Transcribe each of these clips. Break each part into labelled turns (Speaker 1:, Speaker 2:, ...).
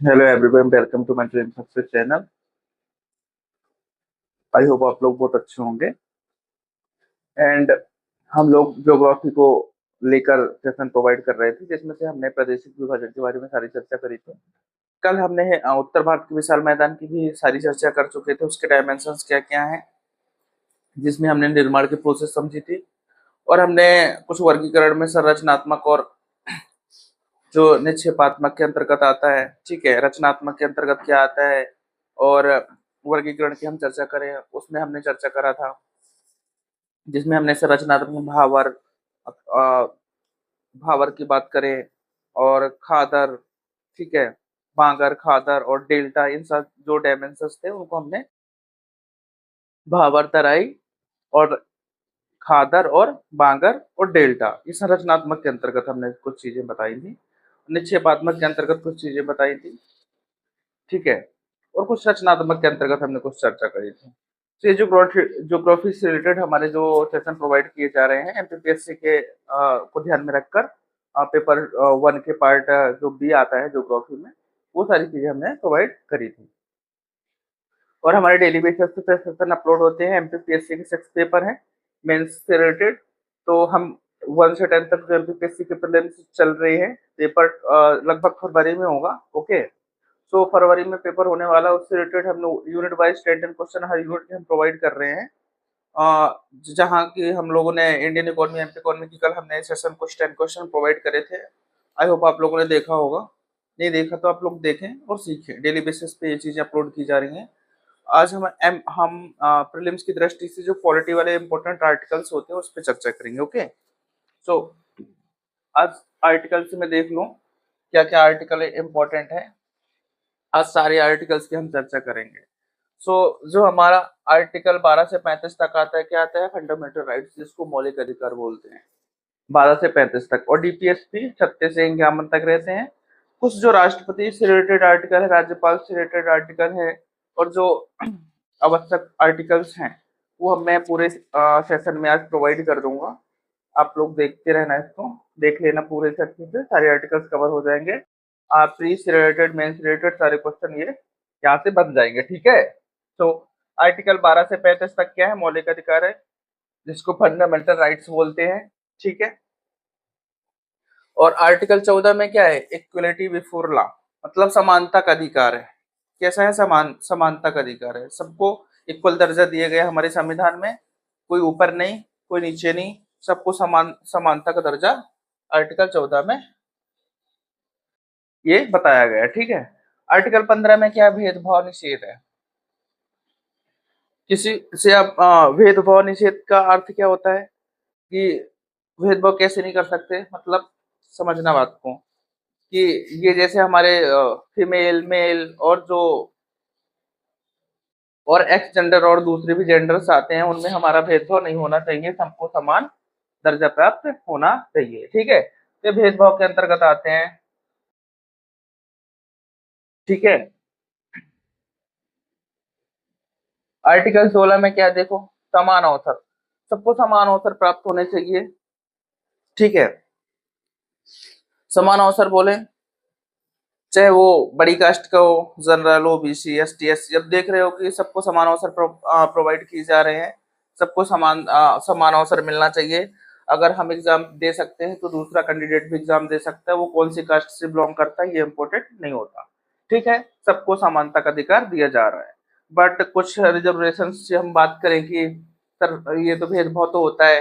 Speaker 1: Hello everyone, welcome to my dream success channel. I hope आप लोग बहुत अच्छे होंगे। एंड हम लोग ज्योग्राफी को लेकर सेशन प्रोवाइड कर रहे थे, जिसमें से हमने प्रादेशिक विभाजन के बारे में सारी चर्चा करी थी। कल हमने उत्तर भारत के विशाल मैदान की भी सारी चर्चा कर चुके थे, उसके डायमेंशंस क्या क्या हैं, जिसमें हमने निर्माण की प्रोसेस समझी थी। और हमने कुछ वर्गीकरण में संरचनात्मक और जो निक्षेपात्मक के अंतर्गत आता है, ठीक है, रचनात्मक के अंतर्गत क्या आता है, और वर्गीकरण की हम चर्चा करें उसमें हमने चर्चा करा था, जिसमें हमने संरचनात्मक भावर की बात करें, और खादर, ठीक है, बांगर, खादर और डेल्टा, इन सब जो डायमेंशंस थे उनको हमने भावर, तराई और खादर और बांगर और डेल्टा, इस संरचनात्मक के अंतर्गत हमने कुछ चीजें बताई थी। निक्षेपात्मक के अंतर्गत कुछ चीजें बताई थी, ठीक है, और कुछ रचनात्मक के अंतर्गत हमने कुछ चर्चा करी थी। तो ये जो ज्योग्राफी से रिलेटेड हमारे जो सेशन प्रोवाइड किए जा रहे हैं एमपीपीएससी के को ध्यान में रखकर, पेपर वन के पार्ट जो बी आता है ज्योग्राफी में, वो सारी चीजें हमने प्रोवाइड करी थी। और हमारे डेली बेसिस पे सेशन अपलोड होते हैं। एमपीपीएससी के 6 पेपर हैं मेंस से रिलेटेड। तो हम 1 से 10 तक जो एमपीपीएससी के प्रीलिम्स चल रहे हैं, पेपर लगभग फरवरी में होगा। ओके, सो फरवरी में पेपर होने वाला, उससे रिलेटेड हम लोग यूनिट वाइज 10 क्वेश्चन हर यूनिट के हम प्रोवाइड कर रहे हैं। जहाँ की हम लोगों ने इंडियन इकोनॉमी, एमपी इकोनॉमी की कल हमने सेशन कुछ 10 क्वेश्चन प्रोवाइड करे थे। आई होप आप लोगों ने देखा होगा। नहीं देखा तो आप लोग देखें और सीखें। डेली बेसिस पे ये चीजें अपलोड की जा रही हैं। आज हम प्रीलिम्स की दृष्टि से जो पॉलिटी वाले इंपॉर्टेंट आर्टिकल्स होते हैं उस पर चर्चा करेंगे। ओके, सो आज आर्टिकल्स में देख लो क्या क्या आर्टिकल इंपॉर्टेंट है। आज सारे आर्टिकल्स की हम चर्चा करेंगे। सो जो हमारा आर्टिकल 12 से 35 तक आता है, क्या आता है? फंडामेंटल राइट्स, जिसको मौलिक अधिकार बोलते हैं, 12 से 35 तक। और डीपीएसपी 36 से 51 तक रहते हैं। कुछ जो राष्ट्रपति से रिलेटेड आर्टिकल है, राज्यपाल से रिलेटेड आर्टिकल है, और जो आवश्यक आर्टिकल्स हैं वो मैं पूरे सेशन में आज प्रोवाइड कर दूंगा। आप लोग देखते रहना, इसको देख लेना पूरे से अच्छे से, सारे आर्टिकल्स कवर हो जाएंगे। आप प्री से रिलेटेड, मेन से रिलेटेड सारे क्वेश्चन ये यहाँ से बन जाएंगे, ठीक है। तो आर्टिकल 12 से 35 तक क्या है? मौलिक अधिकार है, जिसको फंडामेंटल राइट्स बोलते हैं, ठीक है। और आर्टिकल 14 में क्या है? इक्वलिटी बिफोर लॉ, मतलब समानता का अधिकार है। कैसा है? समानता का अधिकार है, सबको इक्वल दर्जा दिए गए हमारे संविधान में। कोई ऊपर नहीं, कोई नीचे नहीं, सबको समानता का दर्जा आर्टिकल 14 में ये बताया गया है, ठीक है। आर्टिकल 15 में क्या? भेदभाव निषेध है। किसी से आप भेदभाव निषेध का अर्थ क्या होता है कि भेदभाव कैसे नहीं कर सकते, मतलब समझना बात को, कि ये जैसे हमारे फीमेल, मेल और जो और एक्स जेंडर और दूसरे भी जेंडर्स आते हैं, उनमें हमारा भेदभाव नहीं होना चाहिए, सबको समान दर्जा प्राप्त होना चाहिए, ठीक है। ये भेदभाव के अंतर्गत आते हैं, ठीक है। आर्टिकल 16 में क्या देखो? समान अवसर, सबको समान अवसर प्राप्त होने चाहिए, ठीक है। समान अवसर बोले चाहे वो बड़ी कास्ट का हो, जनरल, ओबीसी, एसटी, एससी, जब देख रहे हो कि सबको समान अवसर प्रोवाइड किए जा रहे हैं, सबको समान अवसर मिलना चाहिए। अगर हम एग्जाम दे सकते हैं तो दूसरा कैंडिडेट भी एग्जाम दे सकता है, वो कौन सी कास्ट से बिलोंग करता है ये इम्पोर्टेंट नहीं होता, ठीक है। सबको समानता का अधिकार दिया जा रहा है। बट कुछ रिजर्वेशन से हम बात करें कि सर ये तो भेदभाव तो होता है,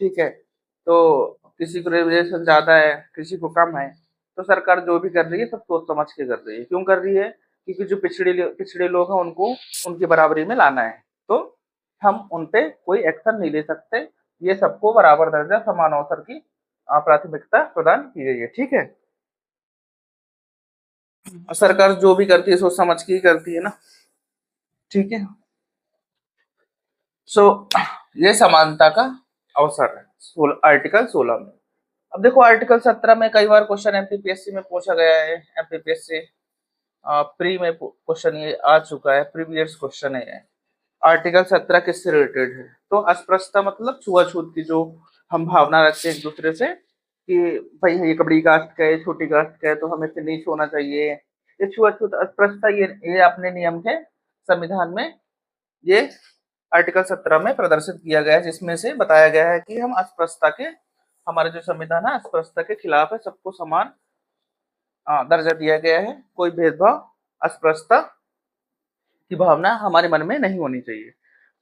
Speaker 1: ठीक है, तो किसी को रिजर्वेशन ज्यादा है, किसी को कम है, तो सरकार जो भी कर रही है सब सोच समझ के कर रही है। क्यों कर रही है? क्योंकि जो पिछड़े लोग हैं उनको उनकी बराबरी में लाना है। तो हम उन पे कोई एक्शन नहीं ले सकते। ये सबको बराबर दर्जा, समान अवसर की प्राथमिकता प्रदान की गई है, ठीक है। और सरकार जो भी करती है सोच समझ के ही करती है ना, ठीक है। सो ये समानता का अवसर है आर्टिकल 16 में। अब देखो आर्टिकल 17 में कई बार क्वेश्चन एमपीपीएससी में पूछा गया है। एमपीपीएससी प्री में क्वेश्चन ये आ चुका है, प्रीवियस क्वेश्चन है। आर्टिकल 17 किससे रिलेटेड है? तो अस्पृश्यता, मतलब छुआछूत की जो हम भावना रखते हैं एक दूसरे से, कि भाई ये बड़ी कास्ट का है, छोटी कास्ट का है, तो हमें से नीच होना चाहिए, ये छुआछूत अस्पृश्यता ये अपने नियम थे संविधान में, ये आर्टिकल 17 में प्रदर्शित किया गया है, जिसमें से बताया गया है कि हम अस्पृश्यता के, हमारा जो संविधान है अस्पृश्यता के खिलाफ है, सबको समान दर्जा दिया गया है, कोई भेदभाव अस्पृश्यता की भावना हमारे मन में नहीं होनी चाहिए।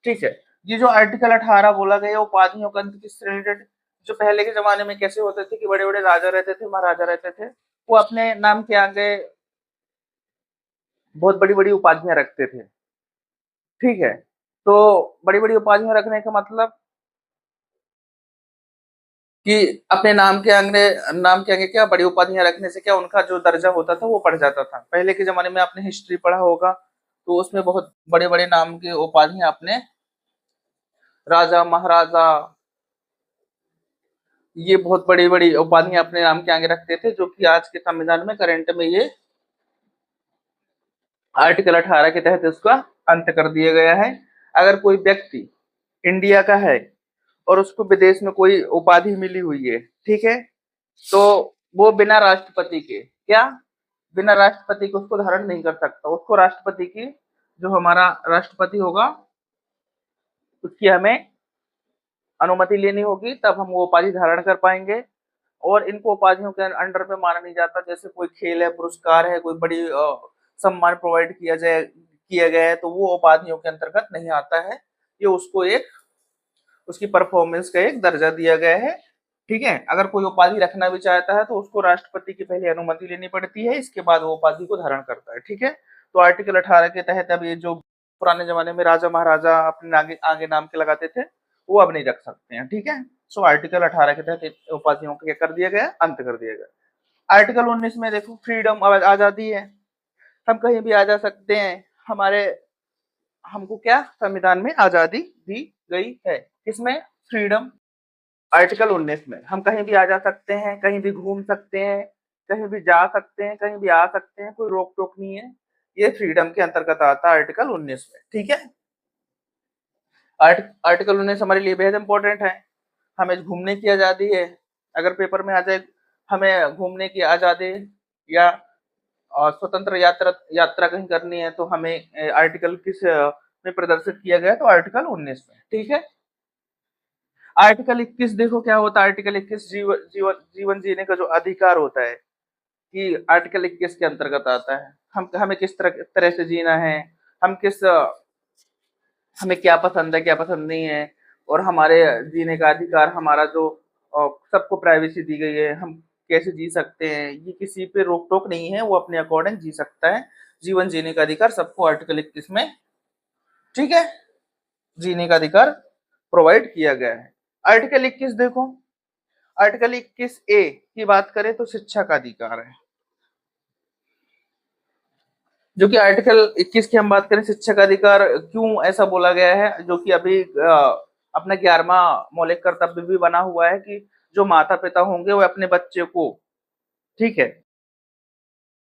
Speaker 1: ठीक है, ये जो आर्टिकल 18 बोला गया उपाधियों का अंत किससे रिलेटेड, जो पहले के जमाने में कैसे होते थे कि बड़े बड़े राजा रहते थे, महाराजा रहते थे, वो अपने नाम के आगे बहुत बड़ी बड़ी उपाधियां रखते थे। ठीक है, तो बड़ी बड़ी उपाधियां रखने का मतलब कि अपने नाम के आगे क्या बड़ी उपाधियां रखने से क्या उनका जो दर्जा होता था वो बढ़ जाता था। पहले के जमाने में आपने हिस्ट्री पढ़ा होगा, तो उसमें बहुत बड़े बड़े नाम की उपाधियां अपने राजा महाराजा, ये बहुत बड़ी बड़ी उपाधियां अपने नाम के आगे रखते थे, जो कि आज के संविधान में करंट में ये आर्टिकल 18 के तहत उसका अंत कर दिया गया है। अगर कोई व्यक्ति इंडिया का है और उसको विदेश में कोई उपाधि मिली हुई है, ठीक है, तो वो बिना राष्ट्रपति के क्या, बिना राष्ट्रपति के उसको धारण नहीं कर सकता। उसको राष्ट्रपति की, जो हमारा राष्ट्रपति होगा, उसकी हमें अनुमति लेनी होगी, तब हम वो उपाधि धारण कर पाएंगे। और इनको उपाधियों के अंडर में माना नहीं जाता। जैसे कोई खेल है, पुरस्कार है, कोई बड़ी सम्मान प्रोवाइड किया गया है, तो वो उपाधियों के अंतर्गत नहीं आता है। ये उसको एक उसकी परफॉर्मेंस का एक दर्जा दिया गया है। ठीक है, अगर कोई उपाधि रखना भी चाहता है तो उसको राष्ट्रपति की पहले अनुमति लेनी पड़ती है, इसके बाद वो उपाधि को धारण करता है। ठीक है, तो आर्टिकल 18 के तहत अब ये जो पुराने जमाने में राजा महाराजा अपने आगे आगे नाम के लगाते थे, वो अब नहीं रख सकते हैं। ठीक है, सो आर्टिकल 18 के तहत उपाधियों को क्या कर दिया गया, अंत कर दिया गया। आर्टिकल 19 में देखो, फ्रीडम, आजादी है, हम कहीं भी आ जा सकते हैं। हमारे हमको क्या संविधान में आजादी दी गई है, किसमें, फ्रीडम, आर्टिकल 19 में हम कहीं भी आ जा सकते हैं, कहीं भी घूम सकते हैं, कहीं भी जा सकते हैं, कहीं भी आ सकते हैं, कोई रोक टोक नहीं है। ये फ्रीडम के अंतर्गत आता है आर्टिकल 19 में। ठीक है, आर्टिकल 19 हमारे लिए बेहद इंपॉर्टेंट है। हमें घूमने की आजादी है, अगर पेपर में आ जाए हमें घूमने की आजादी या स्वतंत्र यात्रा यात्रा कहीं करनी है, तो हमें आर्टिकल किस में प्रदर्शित किया गया, तो आर्टिकल 19 में। ठीक है, आर्टिकल 21 देखो क्या होता है। आर्टिकल 21 जीवन जीने का जो अधिकार होता है, कि आर्टिकल 21 के अंतर्गत आता है। हम हमें किस तरह से जीना है, हम किस हमें क्या पसंद है क्या पसंद नहीं है, और हमारे जीने का अधिकार, हमारा जो सबको प्राइवेसी दी गई है, हम कैसे जी सकते हैं, ये किसी पे रोक टोक नहीं है, वो अपने अकॉर्डिंग जी सकता है। जीवन जीने का अधिकार सबको आर्टिकल 21 में, ठीक है, जीने का अधिकार प्रोवाइड किया गया है। आर्टिकल 21 देखो, आर्टिकल 21A की बात करें तो शिक्षा का अधिकार है। जो कि आर्टिकल 21 की हम बात करें, शिक्षा का अधिकार क्यों ऐसा बोला गया है, जो कि अभी अपना 11वां मौलिक कर्तव्य भी बना हुआ है कि जो माता पिता होंगे वो अपने बच्चे को, ठीक है,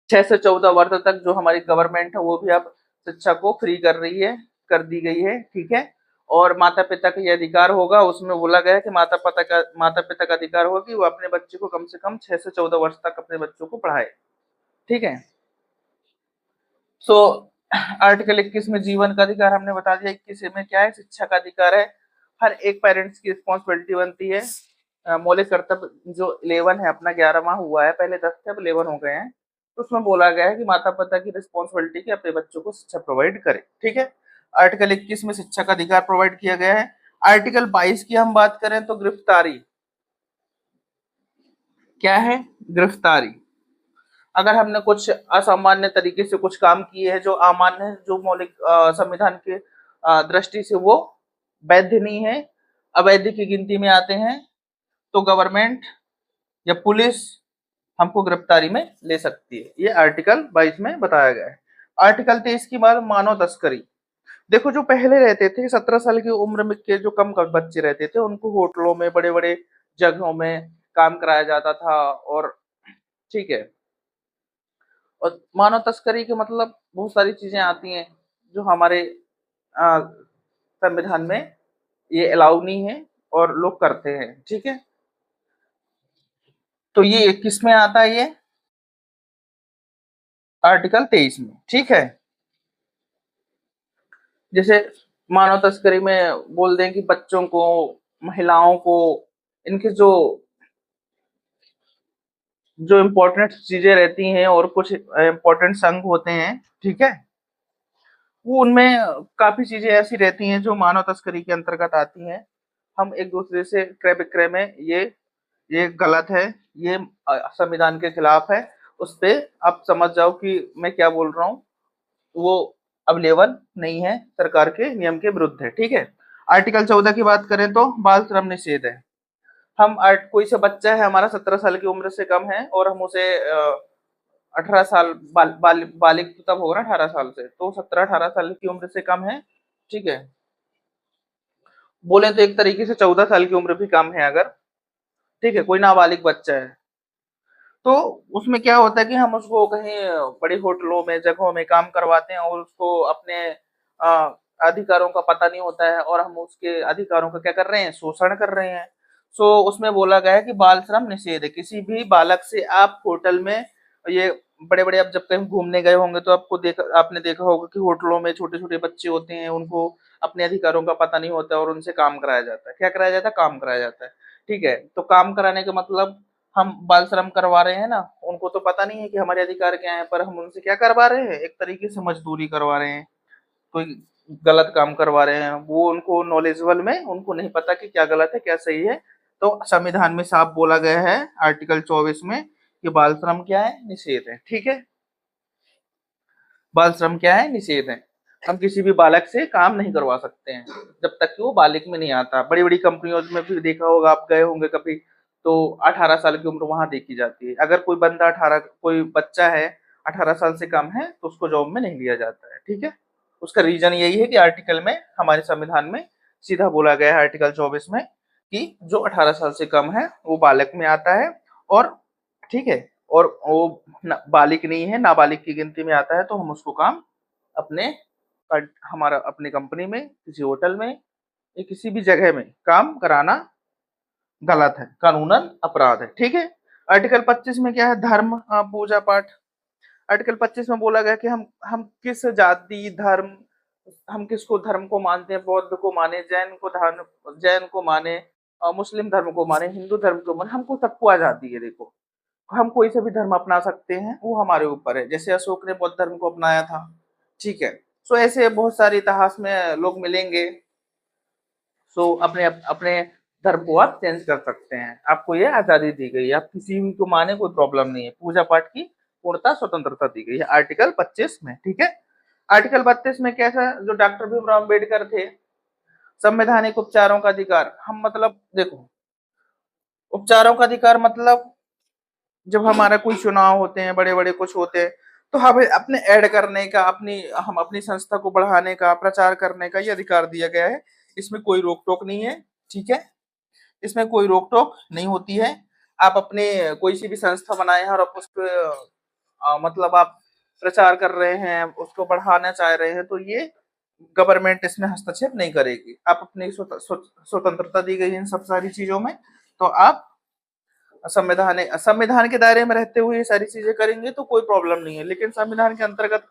Speaker 1: 6 से 14 वर्ष तक जो हमारी गवर्नमेंट है वो भी अब शिक्षा को फ्री कर रही है, कर दी गई है। ठीक है, और माता पिता का ये अधिकार होगा, उसमें बोला गया है कि माता पिता का अधिकार होगा कि वो अपने बच्चे को कम से कम 6 से 14 वर्ष तक अपने बच्चों को पढ़ाए। ठीक है, सो आर्टिकल 21 में जीवन का अधिकार हमने बता दिया। 21 में क्या है, शिक्षा का अधिकार है। हर एक पेरेंट्स की रिस्पॉन्सिबिलिटी बनती है। मौलिक कर्तव्य जो 11 है, अपना 11वां हुआ है, पहले 10 थे अब 11 हो गए हैं, तो उसमें बोला गया है कि माता पिता की रिस्पॉन्सिबिलिटी की अपने बच्चों को शिक्षा प्रोवाइड करे। ठीक है, आर्टिकल 21 में शिक्षा का अधिकार प्रोवाइड किया गया है। आर्टिकल 22 की हम बात करें तो गिरफ्तारी, क्या है, गिरफ्तारी, अगर हमने कुछ असामान्य तरीके से कुछ काम किए हैं जो अमान्य है, जो मौलिक संविधान के दृष्टि से वो वैध नहीं है, अवैध की गिनती में आते हैं, तो गवर्नमेंट या पुलिस हमको गिरफ्तारी में ले सकती है। ये आर्टिकल 22 में बताया गया है। आर्टिकल 23 की बात, मानव तस्करी। देखो, जो पहले रहते थे 17 साल की उम्र में के जो कम बच्चे रहते थे, उनको होटलों में, बड़े बड़े जगहों में काम कराया जाता था, और ठीक है, और मानव तस्करी के मतलब बहुत सारी चीजें आती हैं जो हमारे संविधान में ये अलाउ नहीं है और लोग करते हैं। ठीक है, तो ये किस में आता है, ये आर्टिकल 23 में, ठीक है। जैसे मानव तस्करी में बोल दें कि बच्चों को, महिलाओं को, इनके जो जो इम्पोर्टेंट चीजें रहती हैं और कुछ इम्पोर्टेंट संघ होते हैं, ठीक है, वो उनमें काफी चीजें ऐसी रहती हैं जो मानव तस्करी के अंतर्गत आती हैं। हम एक दूसरे से क्रय विक्रय में, ये गलत है, ये संविधान के खिलाफ है। उस पे आप समझ जाओ कि मैं क्या बोल रहा हूँ, वो अवेलेबल नहीं है, सरकार के नियम के विरुद्ध है, ठीक है। आर्टिकल 14 की बात करें तो बाल श्रम निषेध है। हम कोई सा बच्चा है हमारा 17 साल की उम्र से कम है और हम उसे 18 साल बालिग तो तब होगा ना 18 साल से, तो 17-18 साल की उम्र से कम है, ठीक है। बोले तो एक तरीके से 14 साल की उम्र भी कम है अगर, ठीक है, कोई नाबालिग बच्चा है, तो उसमें क्या होता है कि हम उसको कहीं बड़ी होटलों में, जगहों में काम करवाते हैं और उसको अपने अधिकारों का पता नहीं होता है और हम उसके अधिकारों का क्या कर रहे हैं, शोषण कर रहे हैं। सो उसमें बोला गया है कि बाल श्रम निषेध है। किसी भी बालक से आप होटल में, ये बड़े बड़े, आप जब कहीं घूमने गए होंगे तो आपने देखा होगा कि होटलों में छोटे छोटे बच्चे होते हैं, उनको अपने अधिकारों का पता नहीं होता है और उनसे काम कराया जाता है। क्या कराया जाता है? काम कराया जाता है, ठीक है। तो काम कराने का मतलब हम बाल श्रम करवा रहे हैं ना, उनको तो पता नहीं है कि हमारे अधिकार क्या है, पर हम उनसे क्या करवा रहे हैं, एक तरीके से मजदूरी करवा रहे हैं, कोई गलत काम करवा रहे हैं। वो उनको नॉलेजेबल में उनको नहीं पता कि क्या गलत है क्या सही है। तो संविधान में साफ बोला गया है आर्टिकल 24 में कि बाल श्रम क्या है, निषेध है, ठीक है। बाल श्रम क्या है, निषेध है। हम किसी भी बालक से काम नहीं करवा सकते हैं जब तक कि वो बालिग में नहीं आता। बड़ी बड़ी कंपनियों में भी देखा होगा, आप गए होंगे कभी, तो 18 साल की उम्र वहां देखी जाती है। अगर कोई बंदा 18, कोई बच्चा है 18 साल से कम है तो उसको जॉब में नहीं लिया जाता है, ठीक है। उसका रीजन यही है कि आर्टिकल में, हमारे संविधान में सीधा बोला गया है आर्टिकल 24 में कि जो 18 साल से कम है वो बालक में आता है, और ठीक है, और वो बालिग नहीं है, नाबालिग की गिनती में आता है, तो हम उसको काम अपने हमारा अपनी कंपनी में, किसी होटल में या किसी भी जगह में काम कराना गलत है, कानूनन अपराध है, ठीक है। आर्टिकल 25 में क्या है, धर्म, पूजा पाठ। आर्टिकल 25 में बोला गया कि हम किस जाति, धर्म, हम किसको धर्म को मानते हैं, बौद्ध को माने, जैन को माने, मुस्लिम धर्म को माने, हिंदू धर्म को माने, हमको सबको आजादी है। देखो, हम कोई सा भी धर्म अपना सकते हैं, वो हमारे ऊपर है। जैसे अशोक ने बौद्ध धर्म को अपनाया था, ठीक है। सो ऐसे बहुत सारे इतिहास में लोग मिलेंगे। सो अपने अपने धर्म को आप चेंज कर सकते हैं, आपको ये आजादी दी गई है, आप किसी भी को माने, कोई प्रॉब्लम नहीं है। पूजा पाठ की पूर्णता स्वतंत्रता दी गई है आर्टिकल 25 में, ठीक है। आर्टिकल 32 में कैसा, जो डॉक्टर भीमराव अम्बेडकर थे, संवैधानिक उपचारों का अधिकार। हम मतलब देखो, उपचारों का अधिकार मतलब जब हमारा कोई चुनाव होते हैं, बड़े बड़े कुछ होते हैं, तो हमें अपने ऐड करने का, हम अपनी संस्था को बढ़ाने का, प्रचार करने का ये अधिकार दिया गया है। इसमें कोई रोक टोक नहीं है, ठीक है। इसमें कोई रोक टोक नहीं होती है। आप अपने कोई सी भी संस्था बनाए हैं और आप उस पे मतलब आप प्रचार कर रहे हैं, उसको बढ़ाना चाह रहे हैं, तो ये गवर्नमेंट इसमें हस्तक्षेप नहीं करेगी। आप अपनी स्वतंत्रता दी गई है इन सब सारी चीजों में, तो आप संविधान के दायरे में रहते हुए ये सारी चीजें करेंगे तो कोई प्रॉब्लम नहीं है। लेकिन संविधान के अंतर्गत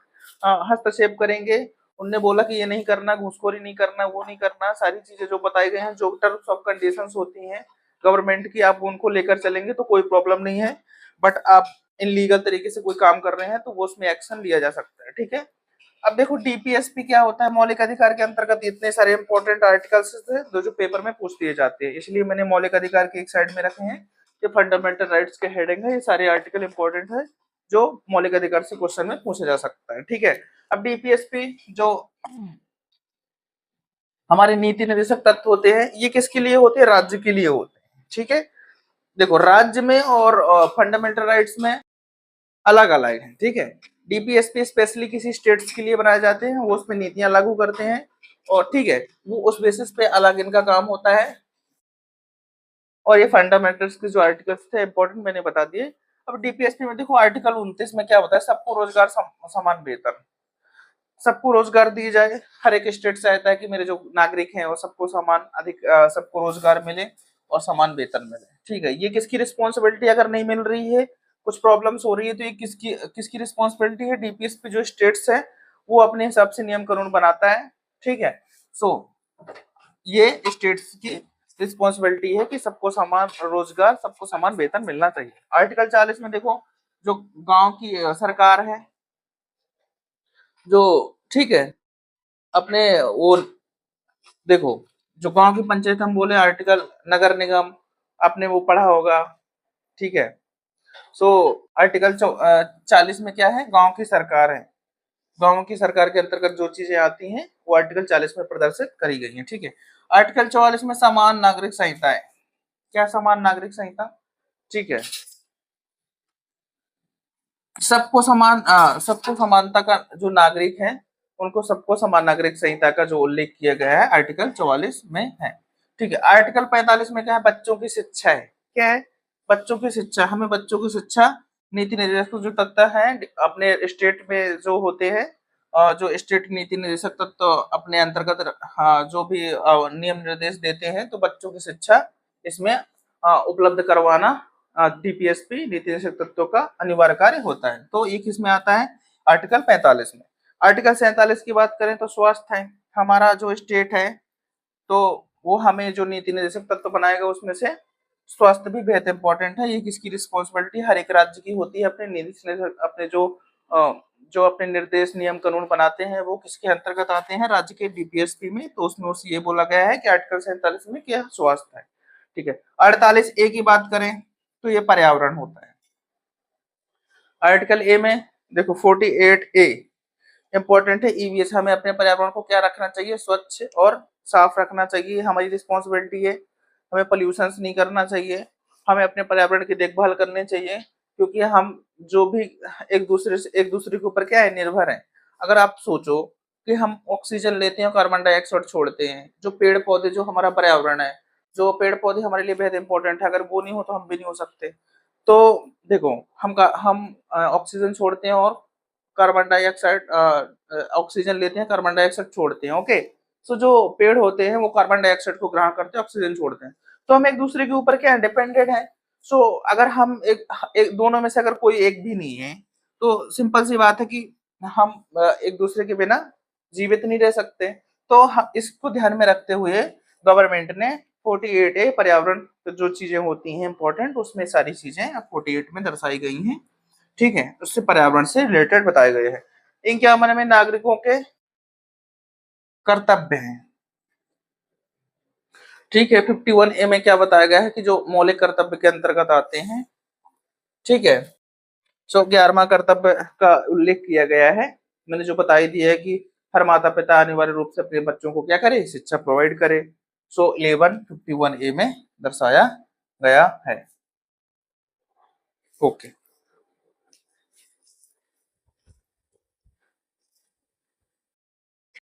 Speaker 1: हस्तक्षेप करेंगे, उनने बोला कि ये नहीं करना, घूसखोरी नहीं करना, वो नहीं करना, सारी चीजें जो बताई गई हैं, जो टर्म्स ऑफ कंडीशंस होती हैं गवर्नमेंट की, आप उनको लेकर चलेंगे तो कोई प्रॉब्लम नहीं है। बट आप इनलीगल तरीके से कोई काम कर रहे हैं तो वो उसमें एक्शन लिया जा सकता है, ठीक है। अब देखो डीपीएसपी क्या होता है, मौलिक अधिकार के अंतर्गत इतने सारे इंपॉर्टेंट आर्टिकल्स थे जो पेपर में पूछ दिए जाते हैं, इसलिए मैंने मौलिक अधिकार के एक साइड में रखे हैं। ये फंडामेंटल राइट्स के हेडिंग है, ये सारे आर्टिकल इंपॉर्टेंट है जो मौलिक अधिकार से क्वेश्चन में पूछा जा सकता है, ठीक है। अब डीपीएसपी जो हमारे नीति निर्देशक तत्व होते हैं, ये किसके लिए होते हैं, राज्य के लिए होते हैं, ठीक है। देखो, राज्य में और फंडामेंटल राइट्स में अलग अलग है, ठीक है। डीपीएसपी स्पेशली किसी स्टेट्स के लिए बनाए जाते हैं, वो उसमें नीतियां लागू करते हैं, और ठीक है, वो उस बेसिस पे अलग इनका काम होता है। और ये फंडामेंटल्स के जो आर्टिकल्स थे इंपॉर्टेंट, मैंने बता दिए। अब डीपीएसपी में देखो आर्टिकल 29 में क्या होता है, सबको रोजगार, समान वेतन, सबको रोजगार दिए जाए। हर एक स्टेट से चाहता है कि मेरे जो नागरिक हैं वो सबको समान सबको रोजगार मिले और समान वेतन मिले, ठीक है। ये किसकी रिस्पॉन्सिबिलिटी अगर नहीं मिल रही है, कुछ प्रॉब्लम्स हो रही है तो ये किसकी किसकी रिस्पॉन्सिबिलिटी है? डीपीएसपी जो स्टेट्स है वो अपने हिसाब से नियम कानून बनाता है, ठीक है। सो ये स्टेट्स की रिस्पॉन्सिबिलिटी है कि सबको समान रोजगार, सबको समान वेतन मिलना चाहिए। आर्टिकल 40 में देखो, जो गांव की सरकार है, जो, ठीक है, अपने वो, देखो, जो गांव की पंचायत हम बोले आर्टिकल, नगर निगम, आपने वो पढ़ा होगा, ठीक है। सो आर्टिकल 40 में क्या है? गांव की सरकार है। गांव की सरकार के अंतर्गत जो चीजें आती हैं वो आर्टिकल 40 में प्रदर्शित करी गई हैं, ठीक है। आर्टिकल 44 में समान नागरिक संहिता है। क्या समान नागरिक संहिता? ठीक है, सबको समानता का जो नागरिक है, उनको सबको समान नागरिक संहिता का जो उल्लेख किया गया है आर्टिकल 44 में है, ठीक है। आर्टिकल 45 में क्या है? बच्चों की शिक्षा है। क्या है? बच्चों की शिक्षा। हमें बच्चों की शिक्षा नीति निर्देशक जो तत्व है अपने स्टेट में जो होते हैं, जो स्टेट नीति निर्देशक तत्व अपने अंतर्गत, हाँ, जो भी नियम निर्देश देते हैं, तो बच्चों की शिक्षा इसमें उपलब्ध करवाना डीपीएसपी नीति निर्देशक तत्वों का अनिवार्य कार्य होता है। तो ये किस में आता है? आर्टिकल 45 में। आर्टिकल 47 की बात करें तो स्वास्थ्य है। हमारा जो स्टेट है, तो वो हमें जो नीति निर्देशक तत्व बनाएगा उसमें से स्वास्थ्य भी बेहद इंपॉर्टेंट है। ये किसकी रिस्पॉन्सिबिलिटी? हर एक राज्य की होती है। अपने नीति अपने जो अपने निर्देश नियम कानून बनाते हैं वो किसके अंतर्गत आते हैं? राज्य के डीपीएसपी में। तो उसमें उसे ये बोला गया है कि आर्टिकल 47 में क्या स्वास्थ्य है, ठीक है। 48 ए की बात करें तो ये पर्यावरण होता है। आर्टिकल ए में देखो 48 ए इंपॉर्टेंट है। ईवीएस, हमें अपने पर्यावरण को क्या रखना चाहिए? स्वच्छ और साफ रखना चाहिए। हमारी रिस्पॉन्सिबिलिटी है। हमें पॉल्यूशन नहीं करना चाहिए। हमें अपने पर्यावरण की देखभाल करनी चाहिए, क्योंकि हम जो भी एक दूसरे के ऊपर क्या है? निर्भर है। अगर आप सोचो कि हम ऑक्सीजन लेते हैं, कार्बन डाइऑक्साइड छोड़ते हैं, जो पेड़ पौधे, जो हमारा पर्यावरण है, जो पेड़ पौधे हमारे लिए बेहद इंपॉर्टेंट है, अगर वो नहीं हो तो हम भी नहीं हो सकते। तो देखो, हम ऑक्सीजन छोड़ते हैं और कार्बन डाइऑक्साइड, ऑक्सीजन लेते हैं, कार्बन डाइऑक्साइड छोड़ते हैं, ओके। सो जो पेड़ होते हैं वो कार्बन डाइऑक्साइड को ग्रहण करते हैं, ऑक्सीजन छोड़ते हैं। तो हम एक दूसरे के ऊपर क्या है? डिपेंडेंट है। सो अगर हम एक दोनों में से अगर कोई एक भी नहीं है, तो सिंपल सी बात है कि हम एक दूसरे के बिना जीवित नहीं रह सकते। तो इसको ध्यान में रखते हुए गवर्नमेंट ने 48 ए पर्यावरण जो चीजें होती हैं इंपॉर्टेंट, उसमें सारी चीजें 48 में दर्शाई गई हैं, ठीक है। उससे पर्यावरण से रिलेटेड बताए गए हैं। इनके अमल में नागरिकों के कर्तव्य हैं, ठीक है। 51 ए में क्या बताया गया है कि जो मौलिक कर्तव्य के अंतर्गत आते हैं, ठीक है। सो 11वां कर्तव्य का उल्लेख किया गया है। मैंने जो बता ही दिया है कि हर माता पिता अनिवार्य रूप से अपने बच्चों को क्या करे? शिक्षा प्रोवाइड करे। सो 11 51 ए में दर्शाया गया है, ओके।